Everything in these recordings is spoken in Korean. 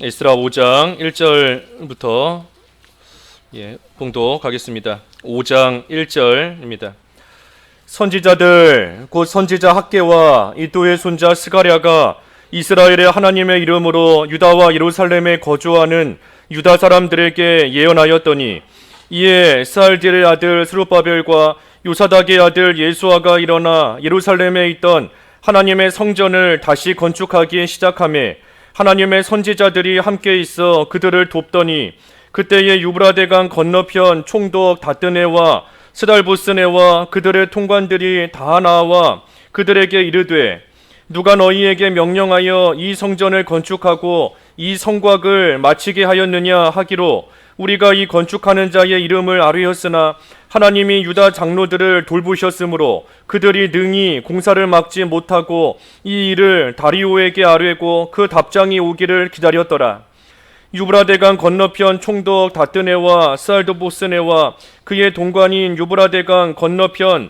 에스라 5장 1절부터 봉독하겠습니다. 5장 1절입니다. 선지자들 곧 선지자 학개와 이도의 손자 스가랴가 이스라엘의 하나님의 이름으로 유다와 예루살렘에 거주하는 유다 사람들에게 예언하였더니, 이에 스알디엘의 아들 스룹바벨과 요사닥의 아들 예수아가 일어나 예루살렘에 있던 하나님의 성전을 다시 건축하기 시작하며 하나님의 선지자들이 함께 있어 그들을 돕더니, 그때에 유브라데강 건너편 총독 다뜨네와 스달보스네와 그들의 통관들이 다 나와 그들에게 이르되, 누가 너희에게 명령하여 이 성전을 건축하고 이 성곽을 마치게 하였느냐 하기로, 우리가 이 건축하는 자의 이름을 아뢰었으나 하나님이 유다 장로들을 돌보셨으므로 그들이 능히 공사를 막지 못하고 이 일을 다리오에게 아뢰고 그 답장이 오기를 기다렸더라. 유브라데강 건너편 총독 다뜨네와 스알도보스네와 그의 동관인 유브라데강 건너편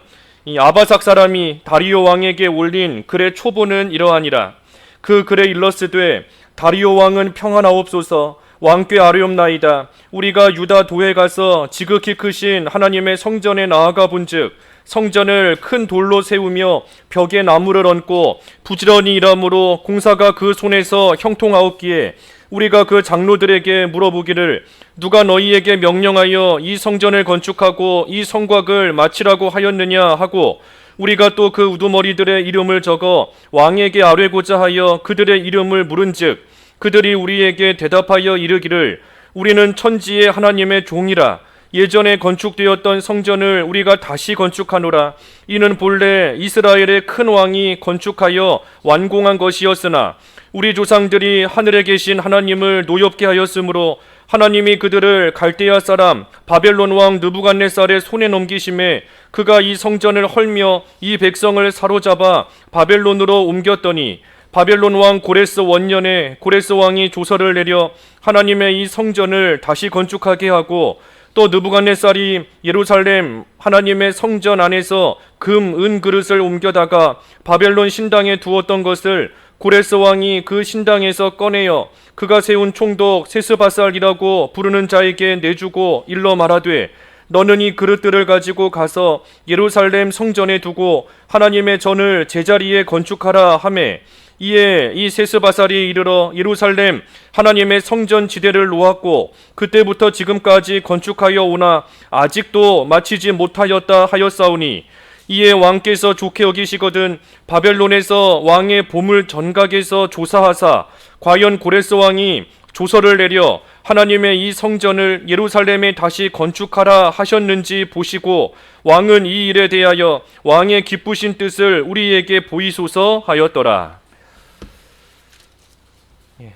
아바삭 사람이 다리오 왕에게 올린 글의 초보는 이러하니라. 그 글에 일렀으되, 다리오 왕은 평안하옵소서. 왕께 아뢰옵나이다. 우리가 유다 도에 가서 지극히 크신 하나님의 성전에 나아가 본즉, 성전을 큰 돌로 세우며 벽에 나무를 얹고 부지런히 일함으로 공사가 그 손에서 형통하옵기에, 우리가 그 장로들에게 물어보기를, 누가 너희에게 명령하여 이 성전을 건축하고 이 성곽을 마치라고 하였느냐 하고, 우리가 또 그 우두머리들의 이름을 적어 왕에게 아뢰고자 하여 그들의 이름을 물은즉, 그들이 우리에게 대답하여 이르기를, 우리는 천지의 하나님의 종이라. 예전에 건축되었던 성전을 우리가 다시 건축하노라. 이는 본래 이스라엘의 큰 왕이 건축하여 완공한 것이었으나 우리 조상들이 하늘에 계신 하나님을 노엽게 하였으므로 하나님이 그들을 갈대아 사람 바벨론 왕 느부갓네살의 손에 넘기심에 그가 이 성전을 헐며 이 백성을 사로잡아 바벨론으로 옮겼더니, 바벨론 왕 고레스 원년에 고레스 왕이 조서를 내려 하나님의 이 성전을 다시 건축하게 하고, 또 느부갓네살이 예루살렘 하나님의 성전 안에서 금, 은 그릇을 옮겨다가 바벨론 신당에 두었던 것을 고레스 왕이 그 신당에서 꺼내어 그가 세운 총독 세스바살이라고 부르는 자에게 내주고 일러 말하되, 너는 이 그릇들을 가지고 가서 예루살렘 성전에 두고 하나님의 전을 제자리에 건축하라 하매, 이에 이 세스바살이 이르러 예루살렘 하나님의 성전 지대를 놓았고 그때부터 지금까지 건축하여 오나 아직도 마치지 못하였다 하였사오니, 이에 왕께서 좋게 여기시거든 바벨론에서 왕의 보물 전각에서 조사하사 과연 고레스 왕이 조서를 내려 하나님의 이 성전을 예루살렘에 다시 건축하라 하셨는지 보시고, 왕은 이 일에 대하여 왕의 기쁘신 뜻을 우리에게 보이소서 하였더라.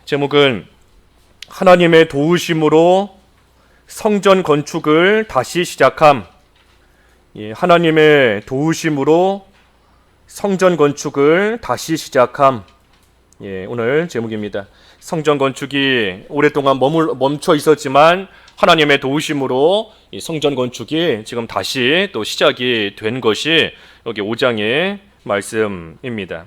제목은 하나님의 도우심으로 성전 건축을 다시 시작함. 하나님의 도우심으로 성전 건축을 다시 시작함. 오늘 제목입니다. 성전 건축이 오랫동안 멈춰 있었지만 하나님의 도우심으로 이 성전 건축이 지금 다시 또 시작이 된 것이 여기 5장의 말씀입니다.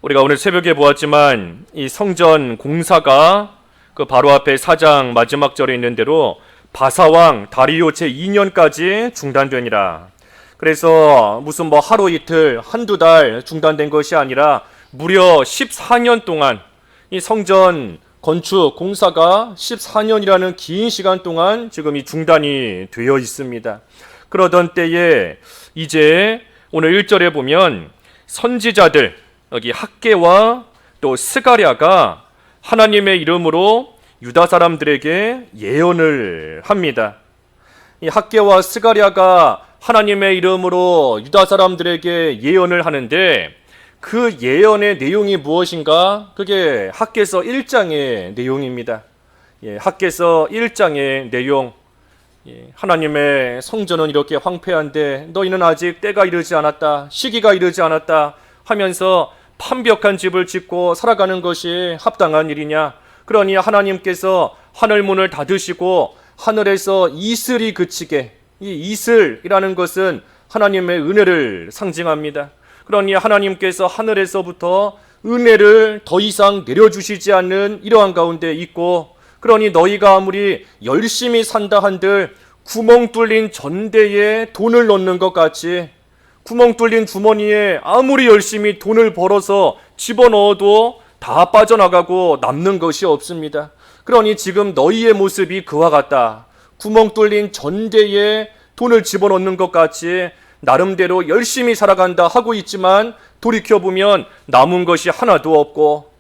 우리가 오늘 새벽에 보았지만 이 성전 공사가 그 바로 앞에 4장 마지막 절에 있는 대로 바사왕 다리오 제2년까지 중단되니라. 그래서 무슨 하루 이틀 한두 달 중단된 것이 아니라 무려 14년 동안 이 성전 건축 공사가 14년이라는 긴 시간 동안 지금 이 중단이 되어 있습니다. 그러던 때에 이제 오늘 1절에 보면 선지자들, 여기 학개와 또 스가랴가 하나님의 이름으로 유다 사람들에게 예언을 합니다. 이 학개와 스가랴가 하나님의 이름으로 유다 사람들에게 예언을 하는데, 그 예언의 내용이 무엇인가? 그게 학개서 1장의 내용입니다. 학개서 1장의 내용. 하나님의 성전은 이렇게 황폐한데 너희는 아직 때가 이르지 않았다, 시기가 이르지 않았다 하면서 판벽한 집을 짓고 살아가는 것이 합당한 일이냐? 그러니 하나님께서 하늘문을 닫으시고 하늘에서 이슬이 그치게, 이 이슬이라는 것은 하나님의 은혜를 상징합니다. 그러니 하나님께서 하늘에서부터 은혜를 더 이상 내려주시지 않는 이러한 가운데 있고, 그러니 너희가 아무리 열심히 산다 한들 구멍 뚫린 전대에 돈을 넣는 것 같이 구멍 뚫린 주머니에 아무리 열심히 돈을 벌어서 집어넣어도 다 빠져나가고 남는 것이 없습니다. 그러니 지금 너희의 모습이 그와 같다. 구멍 뚫린 전대에 돈을 집어넣는 것 같이 나름대로 열심히 살아간다 하고 있지만 돌이켜보면 남은 것이 하나도 없고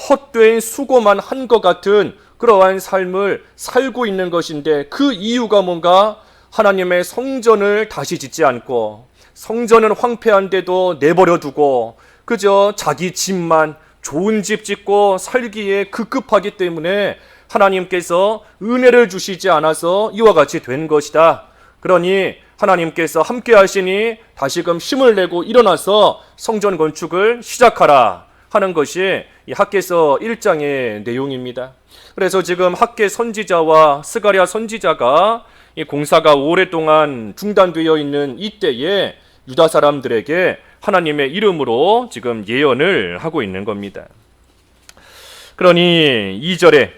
헛된 수고만 한 것 같은 그러한 삶을 살고 있는 것인데, 그 이유가 뭔가? 하나님의 성전을 다시 짓지 않고 성전은 황폐한데도 내버려 두고 그저 자기 집만 좋은 집 짓고 살기에 급급하기 때문에 하나님께서 은혜를 주시지 않아서 이와 같이 된 것이다. 그러니 하나님께서 함께 하시니 다시금 힘을 내고 일어나서 성전 건축을 시작하라 하는 것이 이 학개서 1장의 내용입니다. 그래서 지금 학개 선지자와 스가랴 선지자가 이 공사가 오랫동안 중단되어 있는 이때에 유다 사람들에게 하나님의 이름으로 지금 예언을 하고 있는 겁니다. 그러니 2절에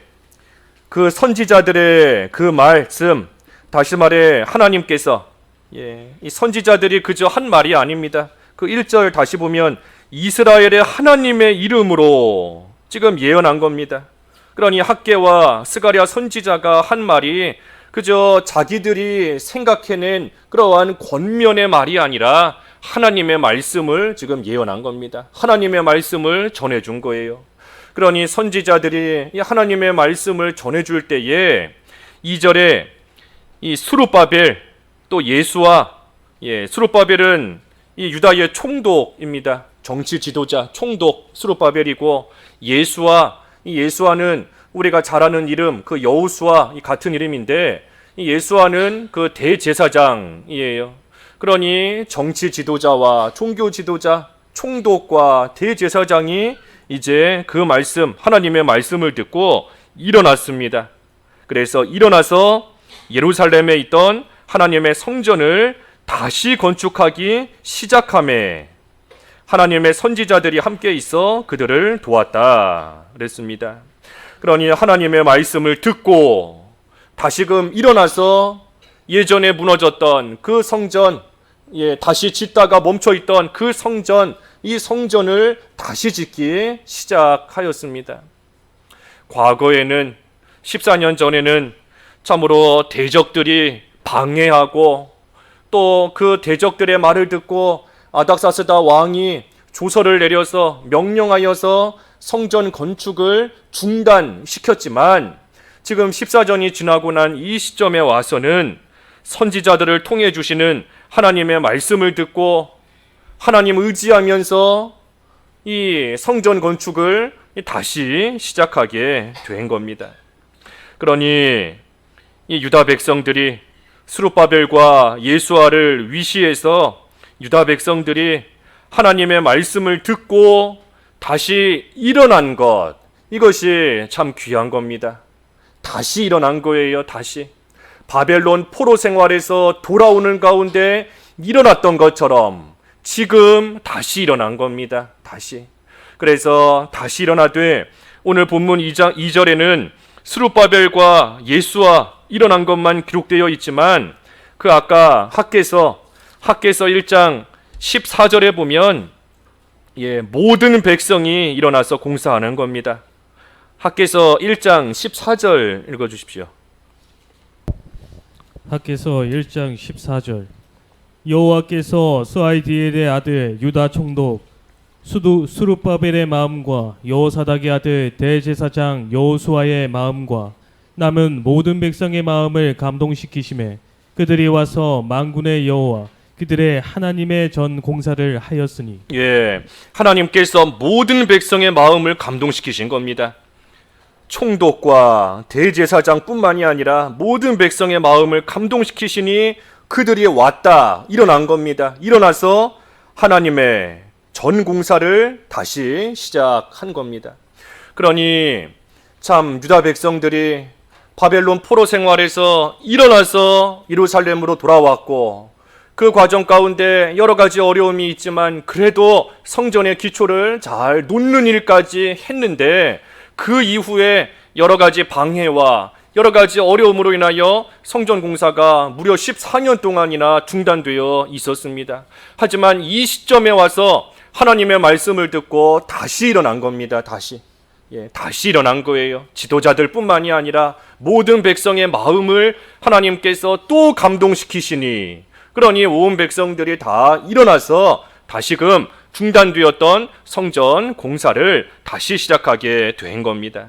그 선지자들의 그 말씀, 다시 말해 하나님께서 이 선지자들이 그저 한 말이 아닙니다. 그 1절 다시 보면 이스라엘의 하나님의 이름으로 지금 예언한 겁니다. 그러니 학개와 스가랴 선지자가 한 말이 그저 자기들이 생각해낸 그러한 권면의 말이 아니라 하나님의 말씀을 지금 예언한 겁니다. 하나님의 말씀을 전해준 거예요. 그러니 선지자들이 이 하나님의 말씀을 전해줄 때에 2절에 이 스룹바벨 또 예수와, 스룹바벨은 이 유다의 총독입니다. 정치 지도자 총독 스룹바벨이고, 이 예수와는 우리가 잘 아는 이름 그 여호수아 같은 이름인데, 이 예수와는 그 대제사장이에요. 그러니 정치 지도자와 종교 지도자, 총독과 대제사장이 이제 그 말씀, 하나님의 말씀을 듣고 일어났습니다. 그래서 일어나서 예루살렘에 있던 하나님의 성전을 다시 건축하기 시작하매 하나님의 선지자들이 함께 있어 그들을 도왔다 그랬습니다. 그러니 하나님의 말씀을 듣고 다시금 일어나서 예전에 무너졌던 그 성전, 다시 짓다가 멈춰있던 그 성전, 이 성전을 다시 짓기 시작하였습니다. 과거에는 14년 전에는 참으로 대적들이 방해하고 또 그 대적들의 말을 듣고 아닥사스다 왕이 조서를 내려서 명령하여서 성전 건축을 중단시켰지만 지금 14전이 지나고 난 이 시점에 와서는 선지자들을 통해 주시는 하나님의 말씀을 듣고 하나님 의지하면서 이 성전 건축을 다시 시작하게 된 겁니다. 그러니 이 유다 백성들이 스룹바벨과 예수아를 위시해서 유다 백성들이 하나님의 말씀을 듣고 다시 일어난 것, 이것이 참 귀한 겁니다. 다시 일어난 거예요. 다시 바벨론 포로 생활에서 돌아오는 가운데 일어났던 것처럼 지금 다시 일어난 겁니다. 다시. 그래서 다시 일어나되 오늘 본문 2절에는 스룹바벨과 예수아 일어난 것만 기록되어 있지만 그 아까 학개서 1장 14절에 보면 모든 백성이 일어나서 공사하는 겁니다. 학개서 1장 14절 읽어주십시오. 학개서 1장 14절 여호와께서 스아이디엘의 아들 유다 총독 스룹바벨의 마음과 여호사닥의 아들 대제사장 여호수아의 마음과 남은 모든 백성의 마음을 감동시키심에 그들이 와서 만군의 여호와 그들의 하나님의 전 공사를 하였으니. 하나님께서 모든 백성의 마음을 감동시키신 겁니다. 총독과 대제사장뿐만이 아니라 모든 백성의 마음을 감동시키시니 그들이 왔다, 일어난 겁니다. 일어나서 하나님의 전 공사를 다시 시작한 겁니다. 그러니 참 유다 백성들이 바벨론 포로 생활에서 일어나서 예루살렘으로 돌아왔고, 그 과정 가운데 여러 가지 어려움이 있지만 그래도 성전의 기초를 잘 놓는 일까지 했는데 그 이후에 여러 가지 방해와 여러 가지 어려움으로 인하여 성전 공사가 무려 14년 동안이나 중단되어 있었습니다. 하지만 이 시점에 와서 하나님의 말씀을 듣고 다시 일어난 겁니다. 다시 일어난 거예요. 지도자들 뿐만이 아니라 모든 백성의 마음을 하나님께서 또 감동시키시니, 그러니 온 백성들이 다 일어나서 다시금 중단되었던 성전 공사를 다시 시작하게 된 겁니다.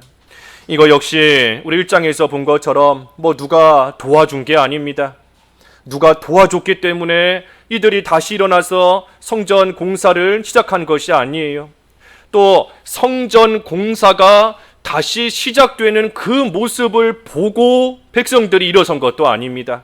이거 역시 우리 1장에서 본 것처럼 누가 도와준 게 아닙니다. 누가 도와줬기 때문에 이들이 다시 일어나서 성전 공사를 시작한 것이 아니에요. 또 성전 공사가 다시 시작되는 그 모습을 보고 백성들이 일어선 것도 아닙니다.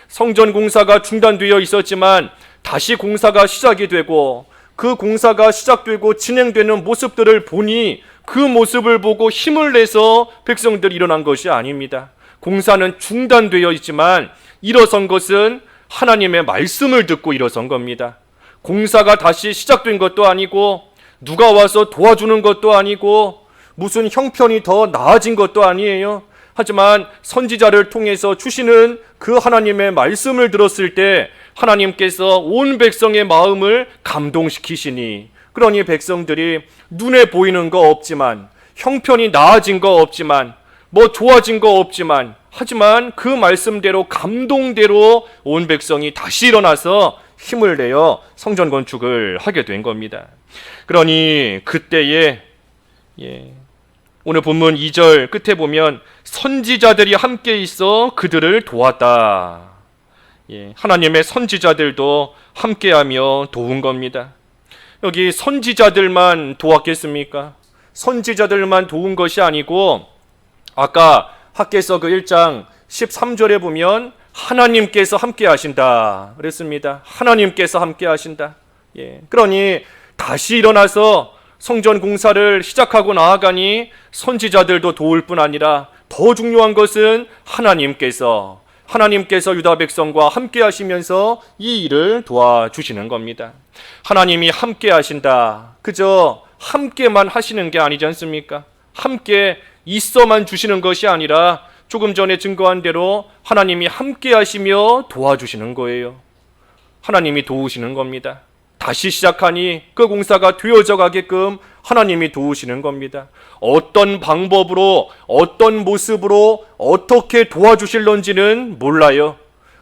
성전 공사가 중단되어 있었지만 다시 공사가 시작이 되고 그 공사가 시작되고 진행되는 모습들을 보니 그 모습을 보고 힘을 내서 백성들이 일어난 것이 아닙니다. 공사는 중단되어 있지만 일어선 것은 하나님의 말씀을 듣고 일어선 겁니다. 공사가 다시 시작된 것도 아니고 누가 와서 도와주는 것도 아니고 무슨 형편이 더 나아진 것도 아니에요. 하지만 선지자를 통해서 주시는 그 하나님의 말씀을 들었을 때 하나님께서 온 백성의 마음을 감동시키시니, 그러니 백성들이 눈에 보이는 거 없지만, 형편이 나아진 거 없지만, 좋아진 거 없지만, 하지만 그 말씀대로 감동대로 온 백성이 다시 일어나서 힘을 내어 성전 건축을 하게 된 겁니다. 그러니 그때에 오늘 본문 2절 끝에 보면 선지자들이 함께 있어 그들을 도왔다. 하나님의 선지자들도 함께하며 도운 겁니다. 여기 선지자들만 도왔겠습니까? 선지자들만 도운 것이 아니고 아까 학개서 그 1장 13절에 보면 하나님께서 함께 하신다 그랬습니다. 하나님께서 함께 하신다. 그러니 다시 일어나서 성전 공사를 시작하고 나아가니 선지자들도 도울 뿐 아니라 더 중요한 것은 하나님께서 유다 백성과 함께 하시면서 이 일을 도와주시는 겁니다. 하나님이 함께 하신다. 그저 함께만 하시는 게 아니지 않습니까? 함께 있어만 주시는 것이 아니라 조금 전에 증거한 대로 하나님이 함께 하시며 도와주시는 거예요. 하나님이 도우시는 겁니다. 다시 시작하니 그 공사가 되어져 가게끔 하나님이 도우시는 겁니다. 어떤 방법으로, 어떤 모습으로, 어떻게 도와주실런지는 몰라요.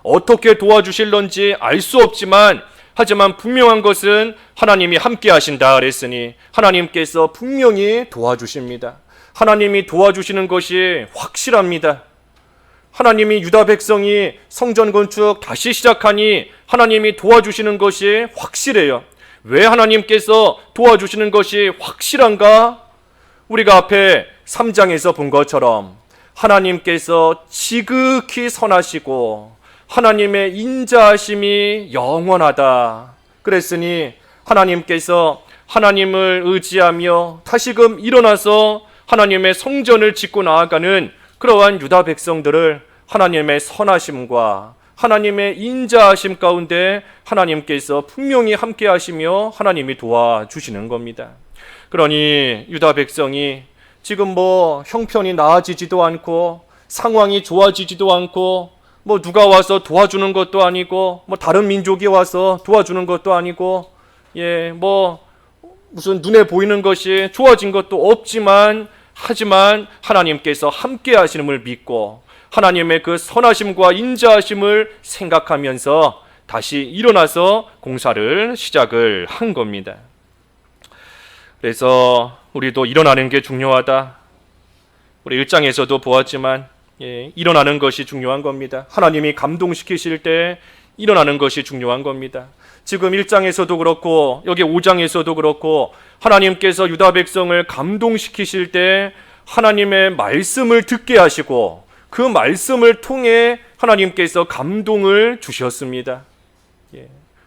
어떻게 도와주실런지 알 수 없지만, 하지만 분명한 것은 하나님이 함께 하신다 그랬으니 하나님께서 분명히 도와주십니다. 하나님이 도와주시는 것이 확실합니다. 하나님이 유다 백성이 성전 건축 다시 시작하니 하나님이 도와주시는 것이 확실해요. 왜 하나님께서 도와주시는 것이 확실한가? 우리가 앞에 3장에서 본 것처럼 하나님께서 지극히 선하시고 하나님의 인자하심이 영원하다 그랬으니 하나님께서 하나님을 의지하며 다시금 일어나서 하나님의 성전을 짓고 나아가는 그러한 유다 백성들을 하나님의 선하심과 하나님의 인자하심 가운데 하나님께서 분명히 함께 하시며 하나님이 도와주시는 겁니다. 그러니 유다 백성이 지금 형편이 나아지지도 않고 상황이 좋아지지도 않고 누가 와서 도와주는 것도 아니고 다른 민족이 와서 도와주는 것도 아니고 무슨 눈에 보이는 것이 좋아진 것도 없지만, 하지만 하나님께서 함께 하심을 믿고 하나님의 그 선하심과 인자하심을 생각하면서 다시 일어나서 공사를 시작을 한 겁니다. 그래서 우리도 일어나는 게 중요하다. 우리 1장에서도 보았지만 일어나는 것이 중요한 겁니다. 하나님이 감동시키실 때 일어나는 것이 중요한 겁니다. 지금 1장에서도 그렇고 여기 5장에서도 그렇고 하나님께서 유다 백성을 감동시키실 때 하나님의 말씀을 듣게 하시고 그 말씀을 통해 하나님께서 감동을 주셨습니다.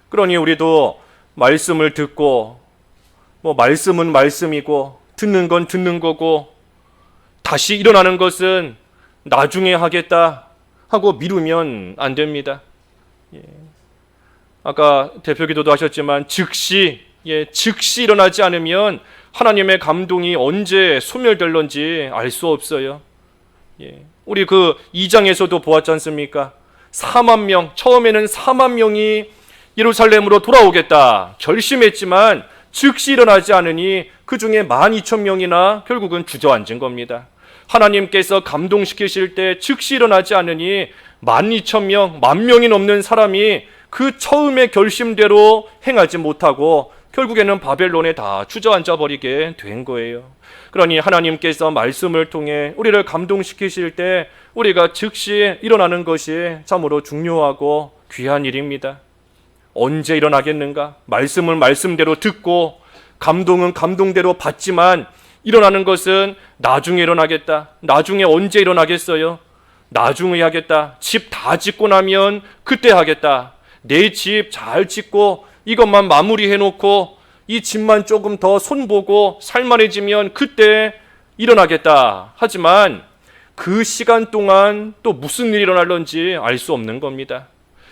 그러니 우리도 말씀을 듣고 말씀은 말씀이고 듣는 건 듣는 거고 다시 일어나는 것은 나중에 하겠다 하고 미루면 안 됩니다. 아까 대표 기도도 하셨지만 즉시 일어나지 않으면 하나님의 감동이 언제 소멸될런지 알 수 없어요. 우리 그 2장에서도 보았지 않습니까? 4만 명, 처음에는 4만 명이 예루살렘으로 돌아오겠다 결심했지만 즉시 일어나지 않으니 그 중에 12,000명이나 결국은 주저앉은 겁니다. 하나님께서 감동시키실 때 즉시 일어나지 않으니 12,000명, 10,000명이 넘는 사람이 그 처음의 결심대로 행하지 못하고 결국에는 바벨론에 다 주저앉아 버리게 된 거예요. 그러니 하나님께서 말씀을 통해 우리를 감동시키실 때 우리가 즉시 일어나는 것이 참으로 중요하고 귀한 일입니다. 언제 일어나겠는가? 말씀을 말씀대로 듣고 감동은 감동대로 받지만 일어나는 것은 나중에 일어나겠다. 나중에 언제 일어나겠어요? 나중에 하겠다. 집 다 짓고 나면 그때 하겠다. 내 집 잘 짓고 이것만 마무리해 놓고 이 집만 조금 더 손보고 살만해지면 그때 일어나겠다. 하지만 그 시간 동안 또 무슨 일이 일어날런지 알 수 없는 겁니다.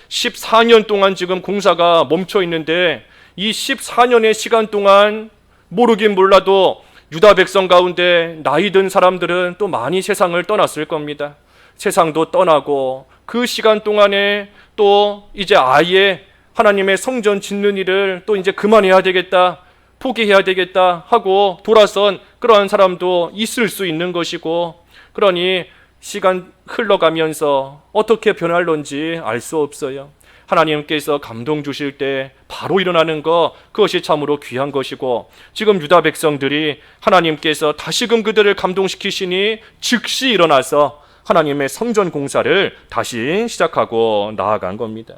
14년 동안 지금 공사가 멈춰 있는데 이 14년의 시간 동안 모르긴 몰라도 유다 백성 가운데 나이 든 사람들은 또 많이 세상을 떠났을 겁니다. 세상도 떠나고 그 시간 동안에 또 이제 아예 하나님의 성전 짓는 일을 또 이제 그만해야 되겠다, 포기해야 되겠다 하고 돌아선 그러한 사람도 있을 수 있는 것이고, 그러니 시간 흘러가면서 어떻게 변할런지 알 수 없어요. 하나님께서 감동 주실 때 바로 일어나는 것, 그것이 참으로 귀한 것이고, 지금 유다 백성들이 하나님께서 다시금 그들을 감동시키시니 즉시 일어나서 하나님의 성전 공사를 다시 시작하고 나아간 겁니다.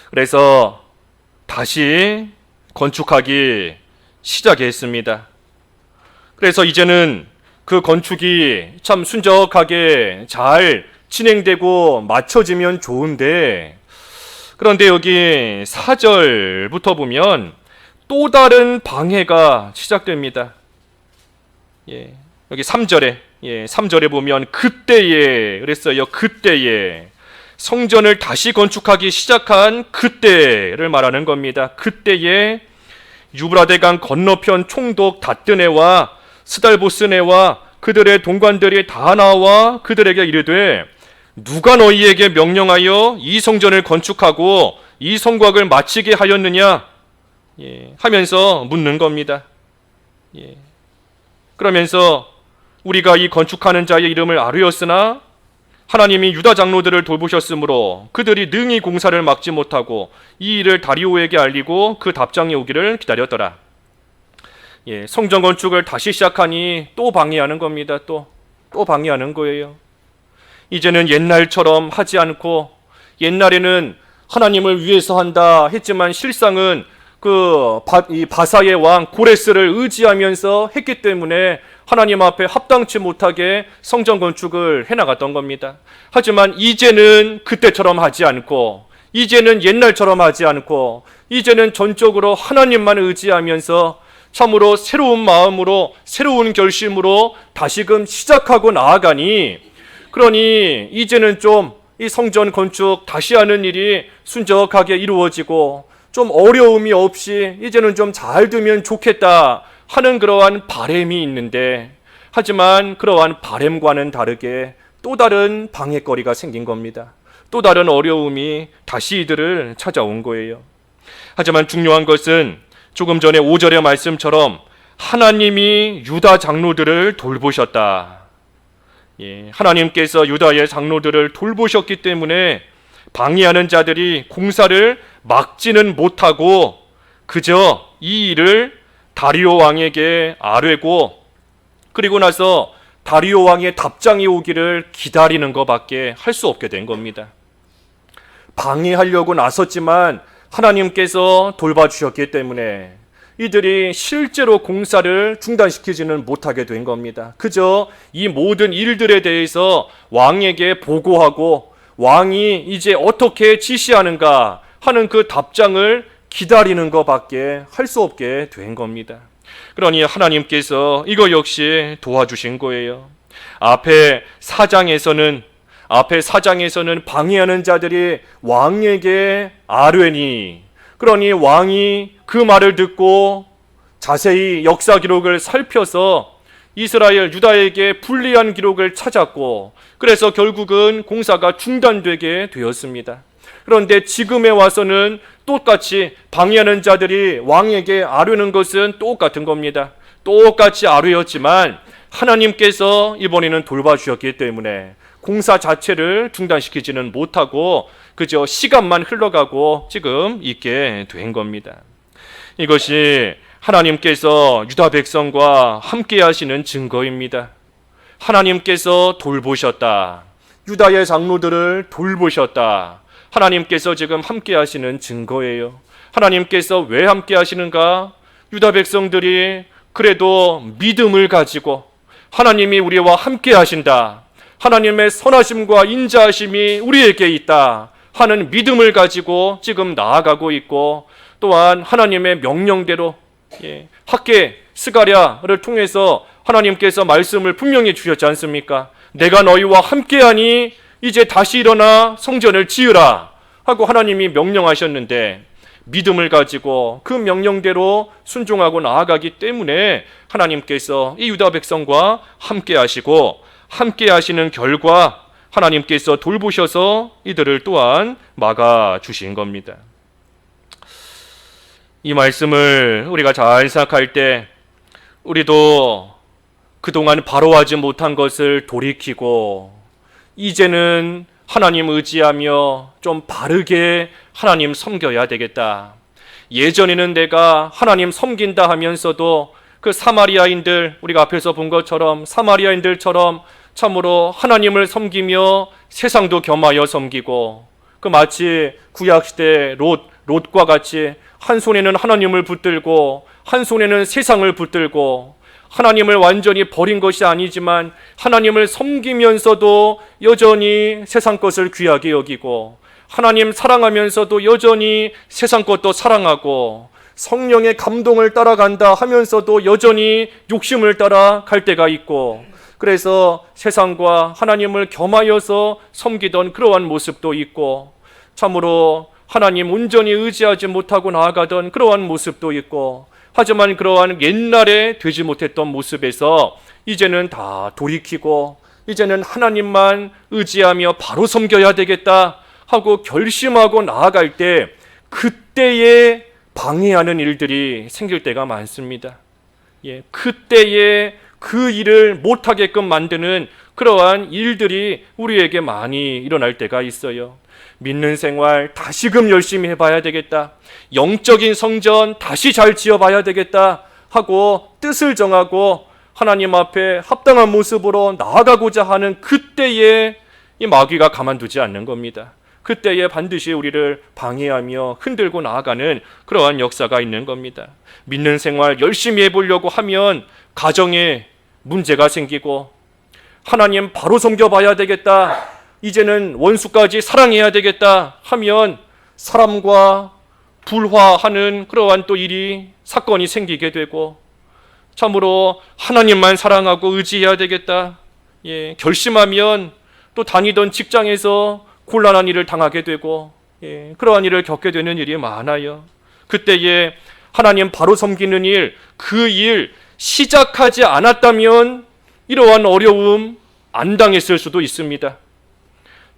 그래서 다시 건축하기 시작했습니다. 그래서 이제는 그 건축이 참 순적하게 잘 진행되고 맞춰지면 좋은데, 그런데 여기 4절부터 보면 또 다른 방해가 시작됩니다. 여기 3절에 보면 그때에 그랬어요. 그때에 성전을 다시 건축하기 시작한 그때를 말하는 겁니다. 그때에 유브라데강 건너편 총독 다뜨네와 스달보스네와 그들의 동관들이 다 나와 그들에게 이르되 누가 너희에게 명령하여 이 성전을 건축하고 이 성곽을 마치게 하였느냐 하면서 묻는 겁니다. 그러면서 우리가 이 건축하는 자의 이름을 아뢰었으나 하나님이 유다 장로들을 돌보셨으므로 그들이 능히 공사를 막지 못하고 이 일을 다리오에게 알리고 그 답장이 오기를 기다렸더라. 성전 건축을 다시 시작하니 또 방해하는 겁니다. 또 방해하는 거예요. 이제는 옛날처럼 하지 않고, 옛날에는 하나님을 위해서 한다 했지만 실상은 이 바사의 왕 고레스를 의지하면서 했기 때문에 하나님 앞에 합당치 못하게 성전 건축을 해나갔던 겁니다. 하지만 이제는 그때처럼 하지 않고, 이제는 옛날처럼 하지 않고, 이제는 전적으로 하나님만 의지하면서 참으로 새로운 마음으로 새로운 결심으로 다시금 시작하고 나아가니, 그러니 이제는 좀 이 성전 건축 다시 하는 일이 순적하게 이루어지고 좀 어려움이 없이 이제는 좀 잘 되면 좋겠다 하는 그러한 바람이 있는데, 하지만 그러한 바람과는 다르게 또 다른 방해거리가 생긴 겁니다. 또 다른 어려움이 다시 이들을 찾아온 거예요. 하지만 중요한 것은 조금 전에 5절의 말씀처럼 하나님이 유다 장로들을 돌보셨다. 하나님께서 유다의 장로들을 돌보셨기 때문에 방해하는 자들이 공사를 막지는 못하고 그저 이 일을 다리오 왕에게 아뢰고, 그리고 나서 다리오 왕의 답장이 오기를 기다리는 것밖에 할 수 없게 된 겁니다. 방해하려고 나섰지만 하나님께서 돌봐주셨기 때문에 이들이 실제로 공사를 중단시키지는 못하게 된 겁니다. 그저 이 모든 일들에 대해서 왕에게 보고하고 왕이 이제 어떻게 지시하는가 하는 그 답장을 기다리는 것밖에 할 수 없게 된 겁니다. 그러니 하나님께서 이거 역시 도와주신 거예요. 앞에 4장에서는 앞에 4장에서는 방해하는 자들이 왕에게 아뢰니, 그러니 왕이 그 말을 듣고 자세히 역사 기록을 살펴서 이스라엘 유다에게 불리한 기록을 찾았고, 그래서 결국은 공사가 중단되게 되었습니다. 그런데 지금에 와서는 똑같이 방해하는 자들이 왕에게 아뢰는 것은 똑같은 겁니다. 똑같이 아뢰었지만 하나님께서 이번에는 돌봐주셨기 때문에 공사 자체를 중단시키지는 못하고 그저 시간만 흘러가고 지금 있게 된 겁니다. 이것이 하나님께서 유다 백성과 함께 하시는 증거입니다. 하나님께서 돌보셨다. 유다의 장로들을 돌보셨다. 하나님께서 지금 함께 하시는 증거예요. 하나님께서 왜 함께 하시는가? 유다 백성들이 그래도 믿음을 가지고 하나님이 우리와 함께 하신다, 하나님의 선하심과 인자하심이 우리에게 있다 하는 믿음을 가지고 지금 나아가고 있고, 또한 하나님의 명령대로 학개 스가랴를 통해서 하나님께서 말씀을 분명히 주셨지 않습니까? 내가 너희와 함께하니 이제 다시 일어나 성전을 지으라 하고 하나님이 명령하셨는데, 믿음을 가지고 그 명령대로 순종하고 나아가기 때문에 하나님께서 이 유다 백성과 함께 하시고, 함께 하시는 결과 하나님께서 돌보셔서 이들을 또한 막아주신 겁니다. 이 말씀을 우리가 잘 생각할 때 우리도 그동안 바로 하지 못한 것을 돌이키고 이제는 하나님 의지하며 좀 바르게 하나님 섬겨야 되겠다. 예전에는 내가 하나님 섬긴다 하면서도 그 사마리아인들, 우리가 앞에서 본 것처럼 사마리아인들처럼 참으로 하나님을 섬기며 세상도 겸하여 섬기고, 그 마치 구약시대 롯과 같이 한 손에는 하나님을 붙들고 한 손에는 세상을 붙들고, 하나님을 완전히 버린 것이 아니지만 하나님을 섬기면서도 여전히 세상 것을 귀하게 여기고, 하나님 사랑하면서도 여전히 세상 것도 사랑하고, 성령의 감동을 따라간다 하면서도 여전히 욕심을 따라 갈 때가 있고, 그래서 세상과 하나님을 겸하여서 섬기던 그러한 모습도 있고, 참으로 하나님 온전히 의지하지 못하고 나아가던 그러한 모습도 있고, 하지만 그러한 옛날에 되지 못했던 모습에서 이제는 다 돌이키고 이제는 하나님만 의지하며 바로 섬겨야 되겠다 하고 결심하고 나아갈 때, 그때에 방해하는 일들이 생길 때가 많습니다. 그때에 그 일을 못하게끔 만드는 그러한 일들이 우리에게 많이 일어날 때가 있어요. 믿는 생활 다시금 열심히 해봐야 되겠다, 영적인 성전 다시 잘 지어봐야 되겠다 하고 뜻을 정하고 하나님 앞에 합당한 모습으로 나아가고자 하는 그때에 이 마귀가 가만두지 않는 겁니다. 그때에 반드시 우리를 방해하며 흔들고 나아가는 그러한 역사가 있는 겁니다. 믿는 생활 열심히 해보려고 하면 가정에 문제가 생기고, 하나님 바로 섬겨봐야 되겠다, 이제는 원수까지 사랑해야 되겠다 하면 사람과 불화하는 그러한 또 일이, 사건이 생기게 되고, 참으로 하나님만 사랑하고 의지해야 되겠다 결심하면 또 다니던 직장에서 곤란한 일을 당하게 되고 그러한 일을 겪게 되는 일이 많아요. 그때에 하나님 바로 섬기는 일, 그 일 시작하지 않았다면 이러한 어려움 안 당했을 수도 있습니다.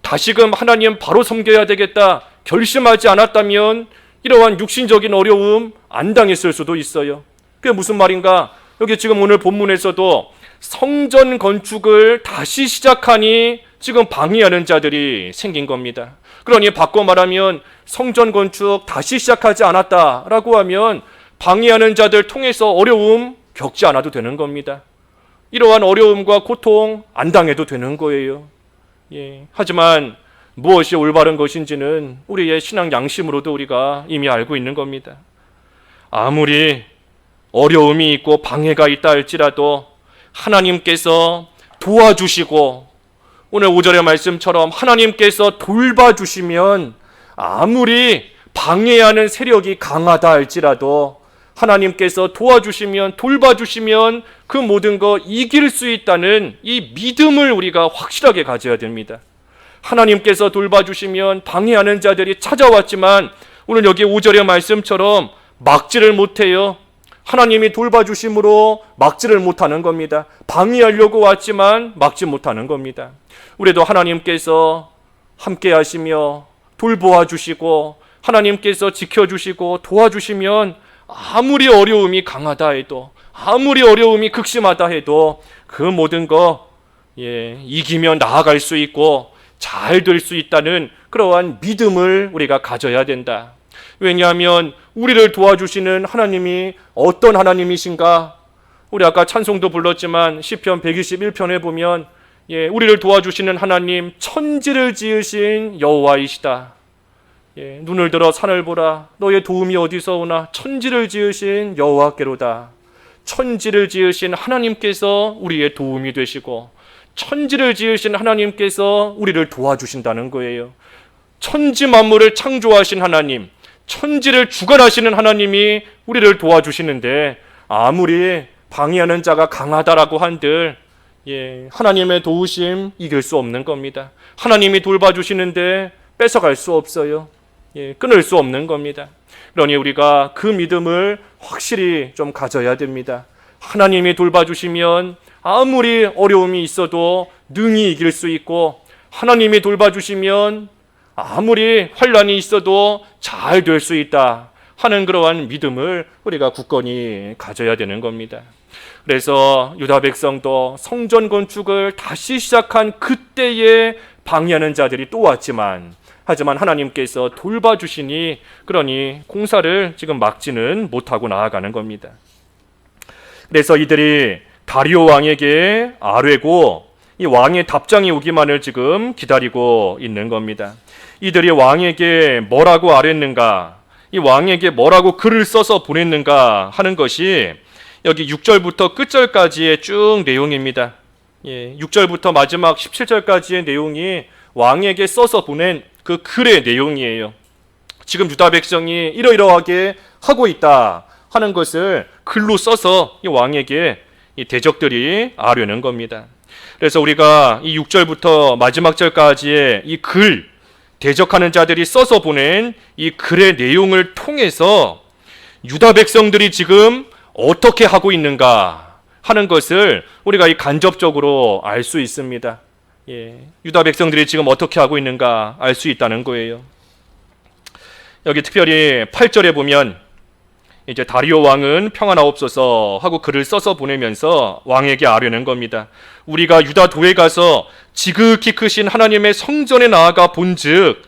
다시금 하나님 바로 섬겨야 되겠다 결심하지 않았다면 이러한 육신적인 어려움 안 당했을 수도 있어요. 그게 무슨 말인가? 여기 지금 오늘 본문에서도 성전 건축을 다시 시작하니 지금 방해하는 자들이 생긴 겁니다. 그러니 바꿔 말하면 성전 건축 다시 시작하지 않았다라고 하면 방해하는 자들 통해서 어려움 겪지 않아도 되는 겁니다. 이러한 어려움과 고통 안 당해도 되는 거예요. 하지만 무엇이 올바른 것인지는 우리의 신앙 양심으로도 우리가 이미 알고 있는 겁니다. 아무리 어려움이 있고 방해가 있다 할지라도 하나님께서 도와주시고, 오늘 5절의 말씀처럼 하나님께서 돌봐주시면, 아무리 방해하는 세력이 강하다 할지라도 하나님께서 도와주시면, 돌봐주시면 그 모든 거 이길 수 있다는 이 믿음을 우리가 확실하게 가져야 됩니다. 하나님께서 돌봐주시면 방해하는 자들이 찾아왔지만 오늘 여기 5절의 말씀처럼 막지를 못해요. 하나님이 돌봐주심으로 막지를 못하는 겁니다. 방해하려고 왔지만 막지 못하는 겁니다. 우리도 하나님께서 함께 하시며 돌보아 주시고 하나님께서 지켜주시고 도와주시면 아무리 어려움이 강하다 해도 아무리 어려움이 극심하다 해도 그 모든 거 이기며 나아갈 수 있고 잘 될 수 있다는 그러한 믿음을 우리가 가져야 된다. 왜냐하면 우리를 도와주시는 하나님이 어떤 하나님이신가? 우리 아까 찬송도 불렀지만 시편 121편에 보면 우리를 도와주시는 하나님 천지를 지으신 여호와이시다. 눈을 들어 산을 보라. 너의 도움이 어디서 오나? 천지를 지으신 여호와께로다. 천지를 지으신 하나님께서 우리의 도움이 되시고 천지를 지으신 하나님께서 우리를 도와주신다는 거예요. 천지 만물을 창조하신 하나님, 천지를 주관하시는 하나님이 우리를 도와주시는데 아무리 방해하는 자가 강하다라고 한들 하나님의 도우심 이길 수 없는 겁니다. 하나님이 돌봐주시는데 뺏어갈 수 없어요. 끊을 수 없는 겁니다. 그러니 우리가 그 믿음을 확실히 좀 가져야 됩니다. 하나님이 돌봐주시면 아무리 어려움이 있어도 능히 이길 수 있고 하나님이 돌봐주시면 아무리 환난이 있어도 잘 될 수 있다 하는 그러한 믿음을 우리가 굳건히 가져야 되는 겁니다. 그래서 유다 백성도 성전 건축을 다시 시작한 그때에 방해하는 자들이 또 왔지만 하지만 하나님께서 돌봐주시니 그러니 공사를 지금 막지는 못하고 나아가는 겁니다. 그래서 이들이 다리오 왕에게 아뢰고 이 왕의 답장이 오기만을 지금 기다리고 있는 겁니다. 이들이 왕에게 뭐라고 아뢰는가, 이 왕에게 뭐라고 글을 써서 보냈는가 하는 것이 여기 6절부터 끝절까지의 쭉 내용입니다. 6절부터 마지막 17절까지의 내용이 왕에게 써서 보낸 그 글의 내용이에요. 지금 유다 백성이 이러이러하게 하고 있다 하는 것을 글로 써서 이 왕에게 이 대적들이 아뢰는 겁니다. 그래서 우리가 이 6절부터 마지막 절까지의 이 글, 대적하는 자들이 써서 보낸 이 글의 내용을 통해서 유다 백성들이 지금 어떻게 하고 있는가 하는 것을 우리가 이 간접적으로 알 수 있습니다. 유다 백성들이 지금 어떻게 하고 있는가 알 수 있다는 거예요. 여기 특별히 8절에 보면 이제 다리오 왕은 평안하옵소서 하고 글을 써서 보내면서 왕에게 아뢰는 겁니다. 우리가 유다 도에 가서 지극히 크신 하나님의 성전에 나아가 본즉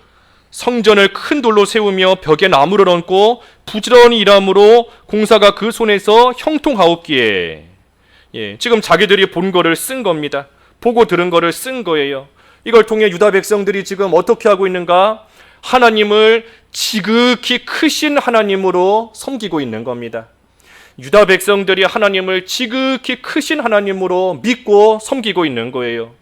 성전을 큰 돌로 세우며 벽에 나무를 얹고 부지런히 일함으로 공사가 그 손에서 형통하옵기에 지금 자기들이 본 거를 쓴 겁니다. 보고 들은 거를 쓴 거예요. 이걸 통해 유다 백성들이 지금 어떻게 하고 있는가? 하나님을 지극히 크신 하나님으로 섬기고 있는 겁니다. 유다 백성들이 하나님을 지극히 크신 하나님으로 믿고 섬기고 있는 거예요.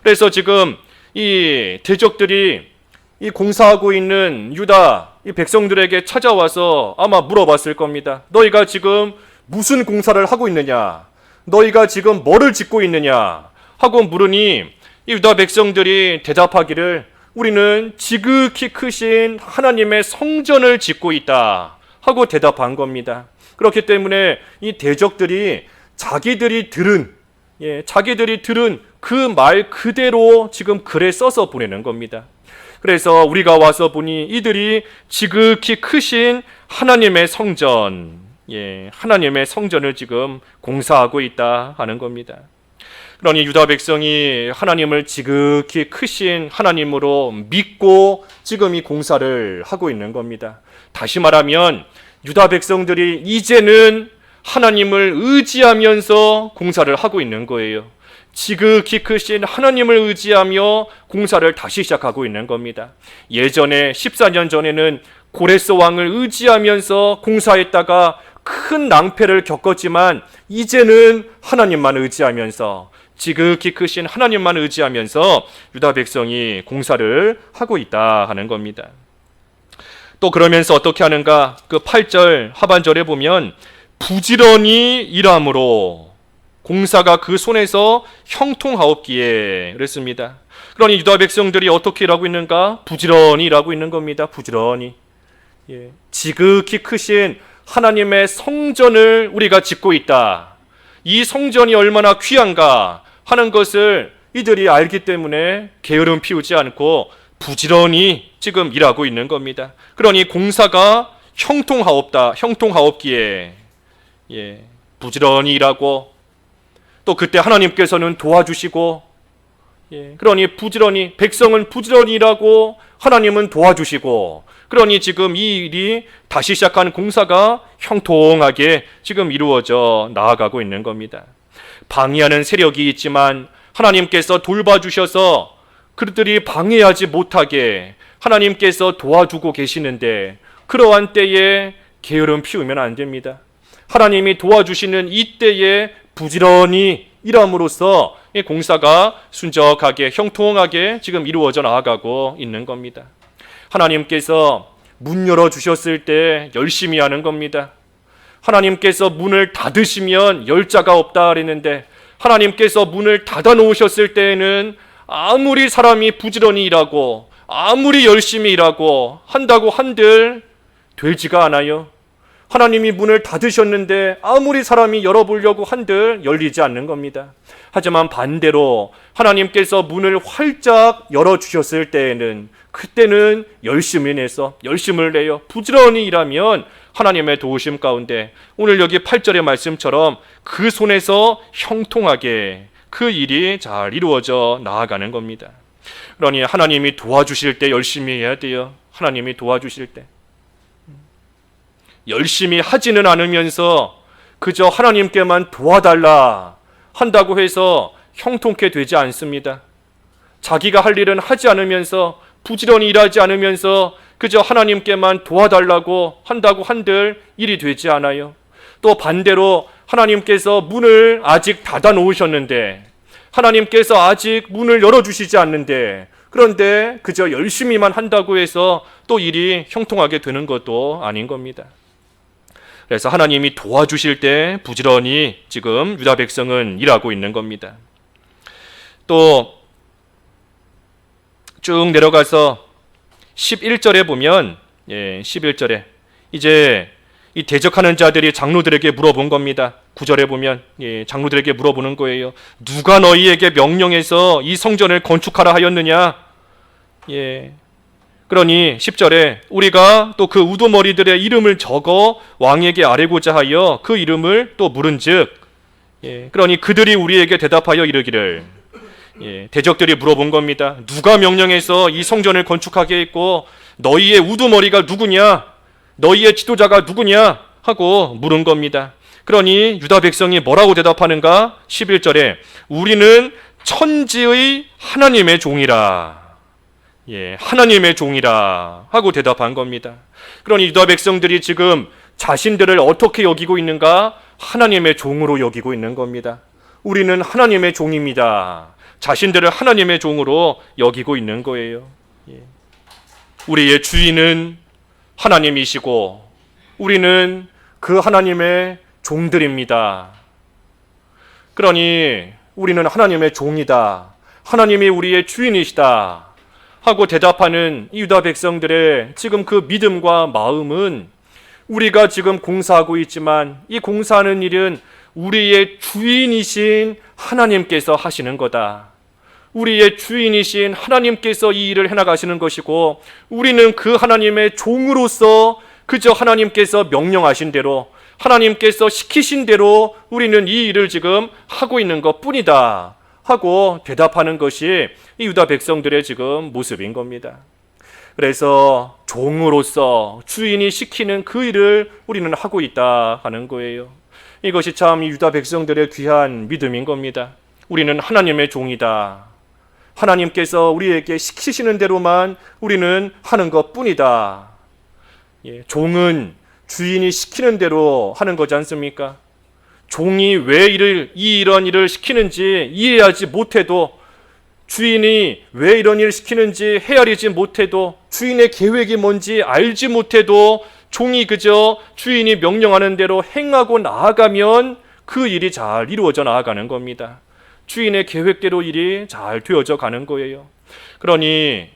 그래서 지금 이 대적들이 이 공사하고 있는 유다 이 백성들에게 찾아와서 아마 물어봤을 겁니다. 너희가 지금 무슨 공사를 하고 있느냐? 너희가 지금 뭐를 짓고 있느냐? 하고 물으니 이 유다 백성들이 대답하기를 우리는 지극히 크신 하나님의 성전을 짓고 있다 하고 대답한 겁니다. 그렇기 때문에 이 대적들이 자기들이 들은 그 말 그대로 지금 글에 써서 보내는 겁니다. 그래서 우리가 와서 보니 이들이 지극히 크신 하나님의 성전, 하나님의 성전을 지금 공사하고 있다 하는 겁니다. 그러니 유다 백성이 하나님을 지극히 크신 하나님으로 믿고 지금 이 공사를 하고 있는 겁니다. 다시 말하면 유다 백성들이 이제는 하나님을 의지하면서 공사를 하고 있는 거예요. 지극히 크신 하나님을 의지하며 공사를 다시 시작하고 있는 겁니다. 예전에 14년 전에는 고레스 왕을 의지하면서 공사했다가 큰 낭패를 겪었지만 이제는 하나님만 의지하면서 지극히 크신 하나님만 의지하면서 유다 백성이 공사를 하고 있다 하는 겁니다. 또 그러면서 어떻게 하는가? 그 8절 하반절에 보면 부지런히 일함으로 공사가 그 손에서 형통하옵기에 그랬습니다. 그러니 유다 백성들이 어떻게 일하고 있는가? 부지런히 일하고 있는 겁니다. 부지런히. 지극히 크신 하나님의 성전을 우리가 짓고 있다. 이 성전이 얼마나 귀한가 하는 것을 이들이 알기 때문에 게으름 피우지 않고 부지런히 지금 일하고 있는 겁니다. 그러니 공사가 형통하옵기에 부지런히 일하고 또 그때 하나님께서는 도와주시고 그러니 부지런히 백성은 부지런히 일하고 하나님은 도와주시고 그러니 지금 이 일이 다시 시작한 공사가 형통하게 지금 이루어져 나아가고 있는 겁니다. 방해하는 세력이 있지만 하나님께서 돌봐주셔서 그들이 방해하지 못하게 하나님께서 도와주고 계시는데 그러한 때에 게으름 피우면 안 됩니다. 하나님이 도와주시는 이 때에 부지런히 일함으로써 이 공사가 순적하게 형통하게 지금 이루어져 나아가고 있는 겁니다. 하나님께서 문 열어주셨을 때 열심히 하는 겁니다. 하나님께서 문을 닫으시면 열자가 없다 그랬는데 하나님께서 문을 닫아 놓으셨을 때에는 아무리 사람이 부지런히 일하고 아무리 열심히 일하고 한다고 한들 되지가 않아요. 하나님이 문을 닫으셨는데 아무리 사람이 열어보려고 한들 열리지 않는 겁니다. 하지만 반대로 하나님께서 문을 활짝 열어주셨을 때에는 그때는 열심히 내서 열심을 내요. 부지런히 일하면 하나님의 도우심 가운데 오늘 여기 8절의 말씀처럼 그 손에서 형통하게 그 일이 잘 이루어져 나아가는 겁니다. 그러니 하나님이 도와주실 때 열심히 해야 돼요. 하나님이 도와주실 때 열심히 하지는 않으면서 그저 하나님께만 도와달라 한다고 해서 형통케 되지 않습니다. 자기가 할 일은 하지 않으면서 부지런히 일하지 않으면서 그저 하나님께만 도와달라고 한다고 한들 일이 되지 않아요. 또 반대로 하나님께서 문을 아직 닫아 놓으셨는데 하나님께서 아직 문을 열어주시지 않는데 그런데 그저 열심히만 한다고 해서 또 일이 형통하게 되는 것도 아닌 겁니다. 그래서 하나님이 도와주실 때 부지런히 지금 유다 백성은 일하고 있는 겁니다. 또 쭉 내려가서 11절에 보면 11절에 이제 이 대적하는 자들이 장로들에게 물어본 겁니다. 9절에 보면 장로들에게 물어보는 거예요. 누가 너희에게 명령해서 이 성전을 건축하라 하였느냐? 그러니 10절에 우리가 또 그 우두머리들의 이름을 적어 왕에게 아뢰고자 하여 그 이름을 또 물은즉 그러니 그들이 우리에게 대답하여 이르기를 대적들이 물어본 겁니다. 누가 명령해서 이 성전을 건축하게 했고 너희의 우두머리가 누구냐? 너희의 지도자가 누구냐? 하고 물은 겁니다. 그러니 유다 백성이 뭐라고 대답하는가? 11절에 우리는 천지의 하나님의 종이라. 하나님의 종이라 하고 대답한 겁니다. 그러니 유다 백성들이 지금 자신들을 어떻게 여기고 있는가? 하나님의 종으로 여기고 있는 겁니다. 우리는 하나님의 종입니다. 자신들을 하나님의 종으로 여기고 있는 거예요. 우리의 주인은 하나님이시고 우리는 그 하나님의 종들입니다. 그러니 우리는 하나님의 종이다. 하나님이 우리의 주인이시다. 하고 대답하는 이 유다 백성들의 지금 그 믿음과 마음은 우리가 지금 공사하고 있지만 이 공사하는 일은 우리의 주인이신 하나님께서 하시는 거다. 우리의 주인이신 하나님께서 이 일을 해나가시는 것이고 우리는 그 하나님의 종으로서 그저 하나님께서 명령하신 대로 하나님께서 시키신 대로 우리는 이 일을 지금 하고 있는 것뿐이다 하고 대답하는 것이 이 유다 백성들의 지금 모습인 겁니다. 그래서 종으로서 주인이 시키는 그 일을 우리는 하고 있다 하는 거예요. 이것이 참 유다 백성들의 귀한 믿음인 겁니다. 우리는 하나님의 종이다. 하나님께서 우리에게 시키시는 대로만 우리는 하는 것뿐이다. 종은 주인이 시키는 대로 하는 거지 않습니까? 종이 왜 이런 일을 시키는지 이해하지 못해도 주인이 왜 이런 일을 시키는지 헤아리지 못해도 주인의 계획이 뭔지 알지 못해도 종이 그저 주인이 명령하는 대로 행하고 나아가면 그 일이 잘 이루어져 나아가는 겁니다. 주인의 계획대로 일이 잘 되어져 가는 거예요. 그러니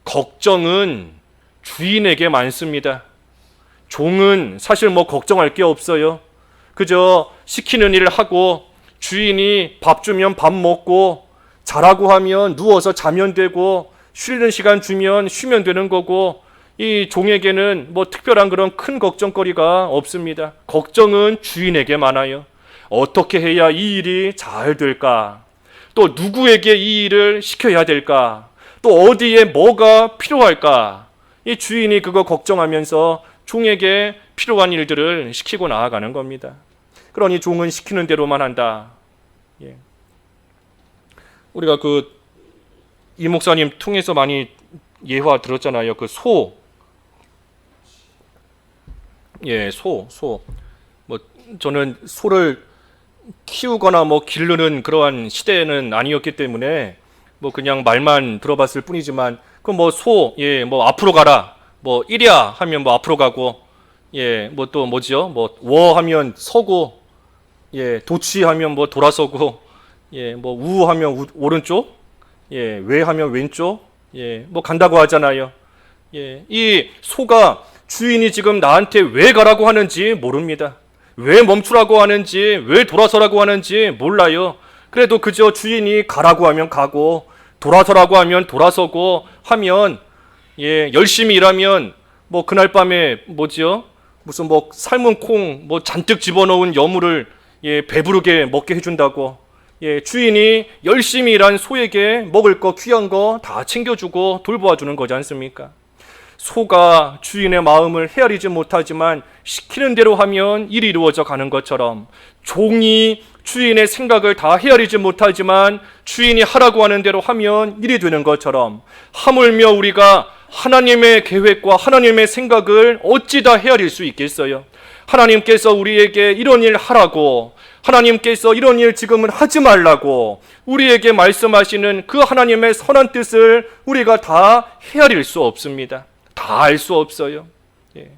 걱정은 주인에게 많습니다. 종은 사실 뭐 걱정할 게 없어요. 그저 시키는 일을 하고 주인이 밥 주면 밥 먹고 자라고 하면 누워서 자면 되고 쉬는 시간 주면 쉬면 되는 거고 이 종에게는 뭐 특별한 그런 큰 걱정거리가 없습니다. 걱정은 주인에게 많아요. 어떻게 해야 이 일이 잘 될까? 또 누구에게 이 일을 시켜야 될까? 또 어디에 뭐가 필요할까? 이 주인이 그거 걱정하면서 종에게 필요한 일들을 시키고 나아가는 겁니다. 그러니 종은 시키는 대로만 한다. 예. 우리가 이 목사님 통해서 많이 예화 들었잖아요. 그 소. 예, 소. 뭐 저는 소를 키우거나 뭐 기르는 그러한 시대는 아니었기 때문에 뭐 그냥 말만 들어봤을 뿐이지만 그 뭐 소, 예, 뭐 앞으로 가라. 뭐 이랴 하면 뭐 앞으로 가고, 예, 뭐 또 뭐지요? 뭐 워 하면 서고, 예, 도치 하면 뭐 돌아서고, 예, 뭐 우 하면 오른쪽, 예, 왜 하면 왼쪽, 예, 뭐 간다고 하잖아요. 예, 이 소가 주인이 지금 나한테 왜 가라고 하는지 모릅니다. 왜 멈추라고 하는지, 왜 돌아서라고 하는지 몰라요. 그래도 그저 주인이 가라고 하면 가고, 돌아서라고 하면 돌아서고 하면, 예, 열심히 일하면 뭐 그날 밤에 뭐지요? 무슨 뭐 삶은 콩 뭐 잔뜩 집어넣은 여물을 예, 배부르게 먹게 해준다고. 예, 주인이 열심히 일한 소에게 먹을 거 귀한 거 다 챙겨주고 돌보아주는 거지 않습니까? 소가 주인의 마음을 헤아리지 못하지만 시키는 대로 하면 일이 이루어져 가는 것처럼 종이 주인의 생각을 다 헤아리지 못하지만 주인이 하라고 하는 대로 하면 일이 되는 것처럼 하물며 우리가 하나님의 계획과 하나님의 생각을 어찌 다 헤아릴 수 있겠어요? 하나님께서 우리에게 이런 일 하라고, 하나님께서 이런 일 지금은 하지 말라고 우리에게 말씀하시는 그 하나님의 선한 뜻을 우리가 다 헤아릴 수 없습니다. 다 알 수 없어요. 예.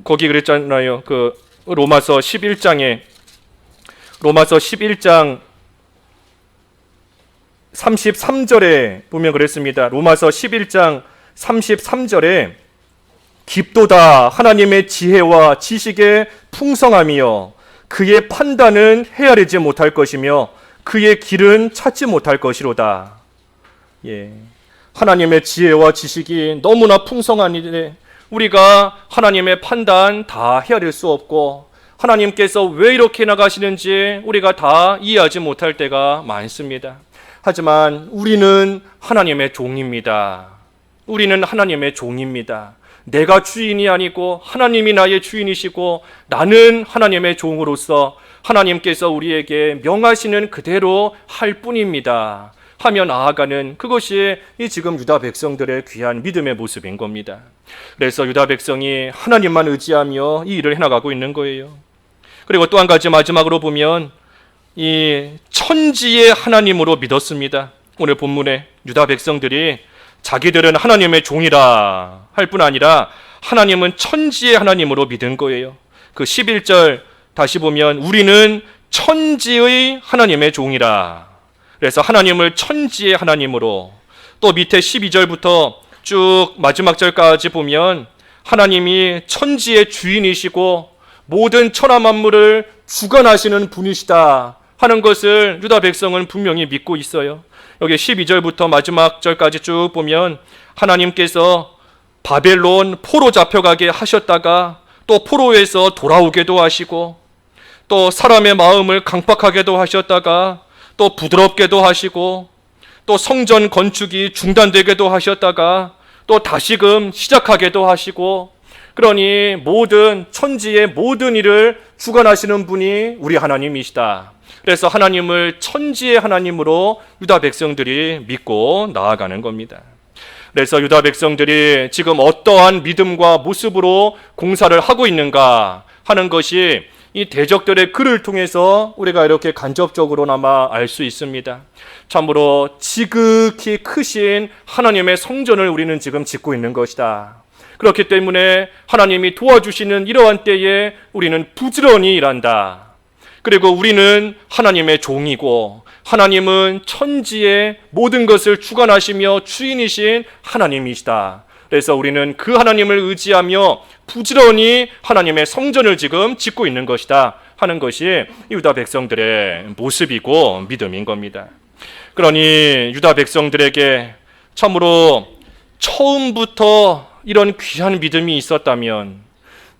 거기 그랬잖아요. 그 로마서 11장 33절에 보면 그랬습니다. 로마서 11장 33절에 깊도다 하나님의 지혜와 지식의 풍성함이여 그의 판단은 헤아리지 못할 것이며 그의 길은 찾지 못할 것이로다. 예. 하나님의 지혜와 지식이 너무나 풍성하니 우리가 하나님의 판단 다 헤아릴 수 없고 하나님께서 왜 이렇게 나가시는지 우리가 다 이해하지 못할 때가 많습니다. 하지만 우리는 하나님의 종입니다. 우리는 하나님의 종입니다. 내가 주인이 아니고 하나님이 나의 주인이시고 나는 하나님의 종으로서 하나님께서 우리에게 명하시는 그대로 할 뿐입니다. 하며 나아가는 그것이 이 지금 유다 백성들의 귀한 믿음의 모습인 겁니다. 그래서 유다 백성이 하나님만 의지하며 이 일을 해나가고 있는 거예요. 그리고 또 한 가지 마지막으로 보면 이 천지의 하나님으로 믿었습니다. 오늘 본문에 유다 백성들이 자기들은 하나님의 종이라 할 뿐 아니라 하나님은 천지의 하나님으로 믿은 거예요. 그 11절 다시 보면 우리는 천지의 하나님의 종이라. 그래서 하나님을 천지의 하나님으로, 또 밑에 12절부터 쭉 마지막 절까지 보면 하나님이 천지의 주인이시고 모든 천하 만물을 주관하시는 분이시다 하는 것을 유다 백성은 분명히 믿고 있어요. 여기 12절부터 마지막 절까지 쭉 보면 하나님께서 바벨론 포로 잡혀가게 하셨다가 또 포로에서 돌아오게도 하시고 또 사람의 마음을 강팍하게도 하셨다가 또 부드럽게도 하시고 또 성전 건축이 중단되게도 하셨다가 또 다시금 시작하게도 하시고, 그러니 모든 천지의 모든 일을 주관하시는 분이 우리 하나님이시다. 그래서 하나님을 천지의 하나님으로 유다 백성들이 믿고 나아가는 겁니다. 그래서 유다 백성들이 지금 어떠한 믿음과 모습으로 공사를 하고 있는가 하는 것이 이 대적들의 글을 통해서 우리가 이렇게 간접적으로나마 알 수 있습니다. 참으로 지극히 크신 하나님의 성전을 우리는 지금 짓고 있는 것이다. 그렇기 때문에 하나님이 도와주시는 이러한 때에 우리는 부지런히 일한다. 그리고 우리는 하나님의 종이고 하나님은 천지의 모든 것을 주관하시며 주인이신 하나님이시다. 그래서 우리는 그 하나님을 의지하며 부지런히 하나님의 성전을 지금 짓고 있는 것이다 하는 것이 유다 백성들의 모습이고 믿음인 겁니다. 그러니 유다 백성들에게 참으로 처음부터 이런 귀한 믿음이 있었다면,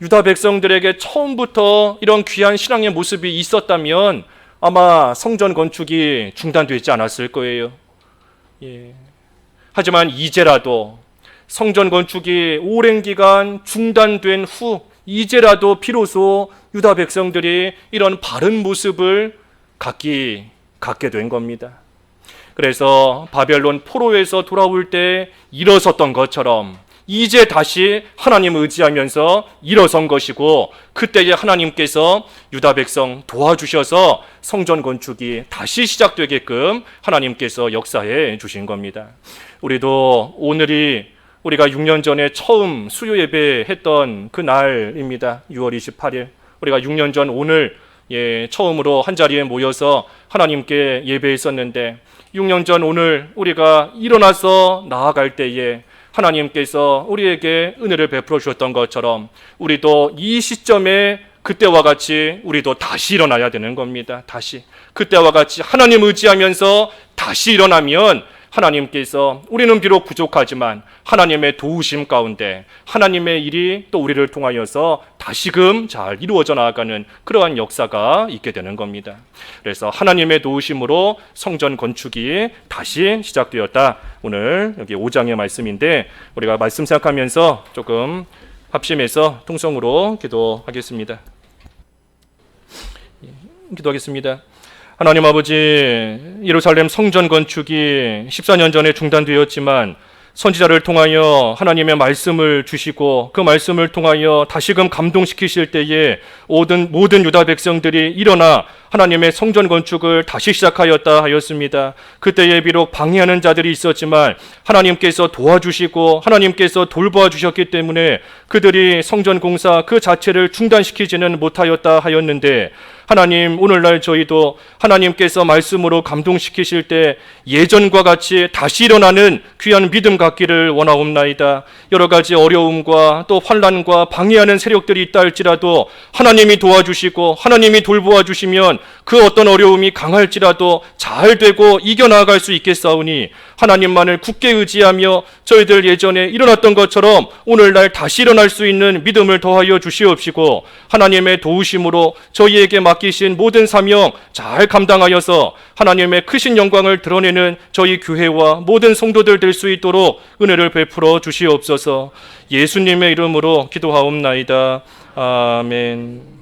유다 백성들에게 처음부터 이런 귀한 신앙의 모습이 있었다면 아마 성전 건축이 중단되지 않았을 거예요. 하지만 이제라도 성전 건축이 오랜 기간 중단된 후 이제라도 비로소 유다 백성들이 이런 바른 모습을 갖게 된 겁니다. 그래서 바벨론 포로에서 돌아올 때 일어섰던 것처럼 이제 다시 하나님을 의지하면서 일어선 것이고, 그때에 하나님께서 유다 백성 도와주셔서 성전 건축이 다시 시작되게끔 하나님께서 역사해 주신 겁니다. 우리도 오늘이 우리가 6년 전에 처음 수요 예배했던 그 날입니다. 6월 28일. 우리가 6년 전 오늘 처음으로 한자리에 모여서 하나님께 예배했었는데, 6년 전 오늘 우리가 일어나서 나아갈 때에 하나님께서 우리에게 은혜를 베풀어 주셨던 것처럼 우리도 이 시점에 그때와 같이 우리도 다시 일어나야 되는 겁니다. 다시 그때와 같이 하나님 의지하면서 다시 일어나면 하나님께서, 우리는 비록 부족하지만 하나님의 도우심 가운데 하나님의 일이 또 우리를 통하여서 다시금 잘 이루어져 나가는 그러한 역사가 있게 되는 겁니다. 그래서 하나님의 도우심으로 성전 건축이 다시 시작되었다. 오늘 여기 5장의 말씀인데 우리가 말씀 생각하면서 조금 합심해서 통성으로 기도하겠습니다. 기도하겠습니다. 하나님 아버지, 예루살렘 성전 건축이 14년 전에 중단되었지만 선지자를 통하여 하나님의 말씀을 주시고 그 말씀을 통하여 다시금 감동시키실 때에 모든 유다 백성들이 일어나 하나님의 성전 건축을 다시 시작하였다 하였습니다. 그때에 비록 방해하는 자들이 있었지만 하나님께서 도와주시고 하나님께서 돌보아 주셨기 때문에 그들이 성전 공사 그 자체를 중단시키지는 못하였다 하였는데, 하나님, 오늘날 저희도 하나님께서 말씀으로 감동시키실 때 예전과 같이 다시 일어나는 귀한 믿음 갖기를 원하옵나이다. 여러 가지 어려움과 또 환난과 방해하는 세력들이 있다 할지라도 하나님이 도와주시고 하나님이 돌보아 주시면 그 어떤 어려움이 강할지라도 잘 되고 이겨나갈 수 있겠사오니 하나님만을 굳게 의지하며 저희들 예전에 일어났던 것처럼 오늘날 다시 일어날 수 있는 믿음을 더하여 주시옵시고, 하나님의 도우심으로 저희에게 맡기신 모든 사명 잘 감당하여서 하나님의 크신 영광을 드러내는 저희 교회와 모든 성도들 될 수 있도록 은혜를 베풀어 주시옵소서. 예수님의 이름으로 기도하옵나이다. 아멘.